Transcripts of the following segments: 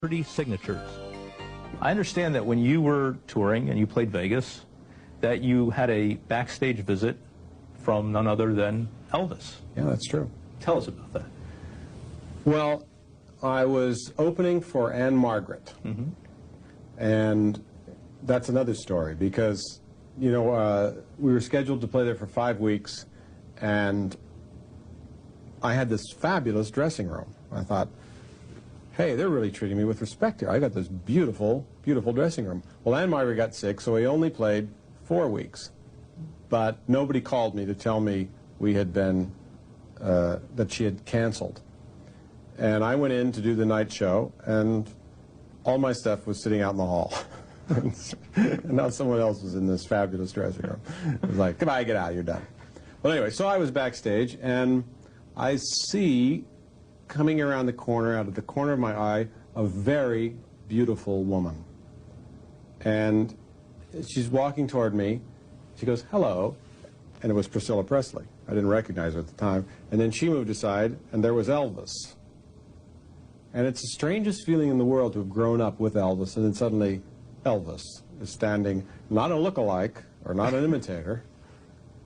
30 signatures. I understand that when you were touring and you played Vegas, that you had a backstage visit from none other than Elvis. Yeah, that's true. Tell us about that. Well, I was opening for Anne Margaret, and that's another story because, you know, we were scheduled to play there for 5 weeks, and I had this fabulous dressing room. I thought, hey, they're really treating me with respect here. I got this beautiful, beautiful dressing room. Well, Anne Margaret got sick, so we only played 4 weeks. But nobody called me to tell me we had been, that she had canceled. And I went in to do the night show, and all my stuff was sitting out in the hall. And now someone else was in this fabulous dressing room. It was like, goodbye, get out, you're done. Well, anyway, so I was backstage, and I see coming around the corner, out of the corner of my eye, a very beautiful woman. And she's walking toward me. She goes, hello. And it was Priscilla Presley. I didn't recognize her at the time. And then she moved aside, and there was Elvis. And it's the strangest feeling in the world to have grown up with Elvis, and then suddenly Elvis is standing, not a look-alike, or not an imitator.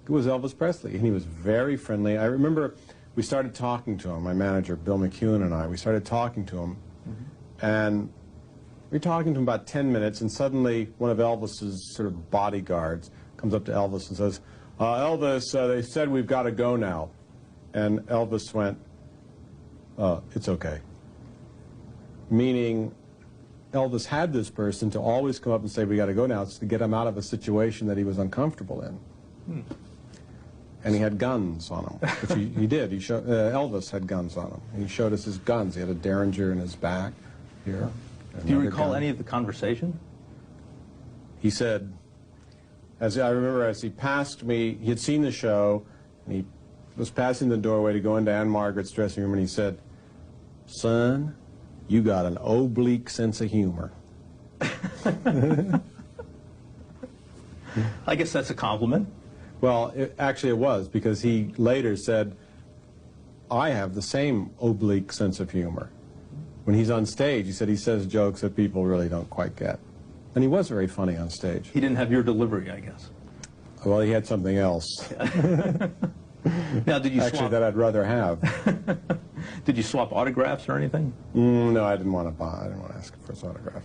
It was Elvis Presley, and he was very friendly. I remember we started talking to him, my manager, Bill McEwen, and I. We started talking to him, and we were talking to him about 10 minutes, and suddenly one of Elvis's sort of bodyguards comes up to Elvis and says, Elvis, they said we've got to go now. And Elvis went, it's okay. Meaning, Elvis had this person to always come up and say, we got to go now, it's to get him out of a situation that he was uncomfortable in. And he had guns on him, which he did. He showed, Elvis had guns on him. He showed us his guns. He had a Derringer in his back here. Do you recall any of the conversation? He said, as I remember, as he passed me, he had seen the show, and he was passing the doorway to go into Anne Margaret's dressing room, and he said, son, you got an oblique sense of humor. I guess that's a compliment. Well, actually it was, because he later said, I have the same oblique sense of humor. When he's on stage, he said he says jokes that people really don't quite get. And he was very funny on stage. He didn't have your delivery, I guess. Well, he had something else. Now, did you Actually, that I'd rather have. Did you swap autographs or anything? No, I didn't want to buy. I didn't want to ask for his autograph.